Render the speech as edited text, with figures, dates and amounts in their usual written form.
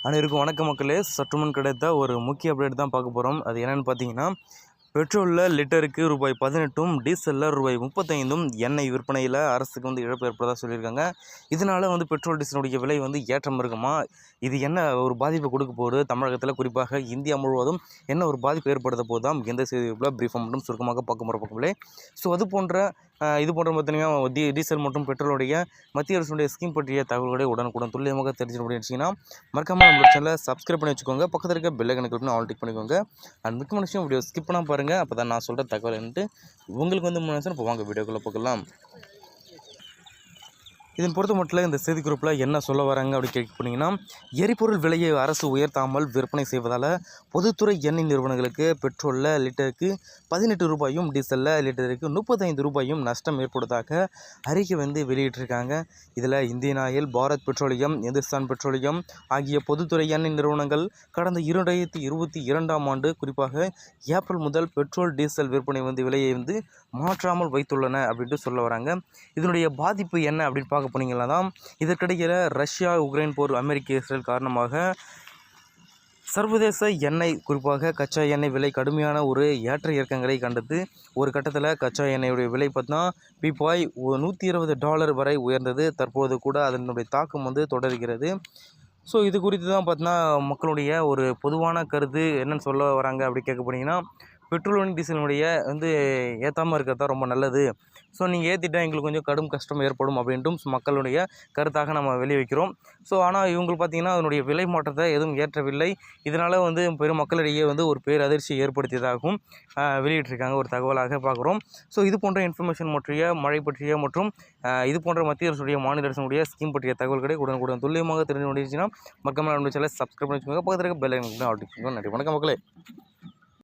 அனைவருக்கும் வணக்க மக்களே. சற்றுமுன் கிடைத்த ஒரு முக்கிய அப்டேட் தான் பார்க்க போகிறோம். அது என்னென்னு பார்த்தீங்கன்னா, பெட்ரோலில் லிட்டருக்கு ரூபாய் 18ம், டீசலில் ரூபாய் 35ம் எண்ணெய் விற்பனையில் அரசுக்கு இழப்பு ஏற்படுறதா சொல்லியிருக்காங்க. இதனால் பெட்ரோல் டீசலுடைய விலை ஏற்றம் இருக்குமா? இது என்ன ஒரு பாதிப்பை கொடுக்க போகுது? தமிழகத்தில் குறிப்பாக இந்தியா முழுவதும் என்ன ஒரு பாதிப்பு ஏற்படுத்த போதும் எந்த செய்திகளை பிரீஃபாக மட்டும் சுருக்கமாக பார்க்க போகிற பக்கங்களே. ஸோ இது போன்ற பார்த்தீங்கன்னா டீசல் மற்றும் பெட்ரோலுடைய மத்திய அரசுடைய ஸ்கீம் பற்றிய தகவல்களை உடனுக்குடன் துல்லியமாக தெரிஞ்சுக்க முடியும்னா மறக்காமல் நம்மளோட சேனலை சப்ஸ்கிரைப் பண்ணி வச்சுக்கோங்க. பக்கத்தில் இருக்க பெல் ஐக்கனை கிளிக் பண்ணி ஆல் டிக் பண்ணிக்கோங்க. அண்ட் முக்கியமான விஷயம், வீடியோ ஸ்கிப் பண்ணால் பாருங்கள். அப்போ தான் நான் சொல்கிற தகவல் என்னட்டு உங்களுக்கு முன்னாடி இப்போ வாங்க வீடியோக்குள்ளே பார்க்கலாம். இதன் பொறுத்த மட்டும் இந்த செய்தி குறிப்பில் என்ன சொல்ல வராங்க அப்படி கேட்பீங்கன்னா, எரிபொருள் விலையை அரசு உயர்த்தாமல் விற்பனை செய்வதால் பொதுத்துறை எண்ணெய் நிறுவனங்களுக்கு பெட்ரோலில் லிட்டருக்கு 18 ரூபாயும், டீசலில் லிட்டருக்கு 35 ரூபாயும் நஷ்டம் ஏற்படுவதாக அறிக்கை வெளியிட்டிருக்காங்க. இதில் Indian oil, Bharat petroleum, Hindustan petroleum ஆகிய பொதுத்துறை எண்ணெய் நிறுவனங்கள் கடந்த 2022ஆம் ஆண்டு குறிப்பாக ஏப்ரல் முதல் பெட்ரோல் டீசல் விற்பனை விலையை மாற்றாமல் வைத்துள்ளன அப்படின்ட்டு சொல்ல வராங்க. இதனுடைய பாதிப்பு என்ன அப்படின்னு பார்க்க போனீங்கன்னா தான், இதற்கிடையில் ரஷ்யா உக்ரைன் போர், அமெரிக்க இஸ்ரேல் காரணமாக சர்வதேச எண்ணெய் குறிப்பாக கச்சா எண்ணெய் விலை கடுமையான ஒரு ஏற்ற இறக்கங்களை கண்டது. ஒரு கட்டத்தில் கச்சா எண்ணெயுடைய விலை பார்த்தா $120 வரை உயர்ந்தது. தற்போது கூட அதனுடைய தாக்கம் தொடர்கிறது. ஸோ இது குறித்து தான் பார்த்தீங்கன்னா மக்களுடைய ஒரு பொதுவான கருத்து என்னன்னு சொல்ல வராங்க அப்படி கேட்க போனீங்கன்னா, பெட்ரோல் டீசலுடைய ஏற்றாமல் இருக்கிறது தான் ரொம்ப நல்லது. ஸோ நீங்கள் ஏற்றிட்டால் எங்களுக்கு கொஞ்சம் கடும் கஷ்டம் ஏற்படும் அப்படின்ட்டும் மக்களுடைய கருத்தாக நம்ம வெளிவைக்கிறோம். ஸோ ஆனால் இவங்க பார்த்திங்கன்னா அதனுடைய விலை மாற்றத்தை எதுவும் ஏற்றவில்லை. இதனால் பெரும் மக்களிடையே ஒரு பேரதிர்ச்சி ஏற்படுத்தியதாகவும் வெளியிட்டிருக்காங்க ஒரு தகவலாக பார்க்குறோம். ஸோ இது போன்ற இன்ஃபர்மேஷன் பற்றிய, மழை பற்றிய மற்றும் இது போன்ற மத்திய அரசுடைய, மாநில அரசுடைய ஸ்கீம் பற்றிய தகவல்களை உடனுக்குடன் துல்லியமாக தெரிஞ்சு முடிச்சுன்னா மறக்காம நம்ம சேனலை சப்ஸ்கிரைப் பண்ணி வச்சுக்கோங்க. பக்கத்தில் இருக்க பெல் ஐக்கனை ஆல் டிக் பண்ணுங்க. நன்றி, வணக்கம் மக்களே.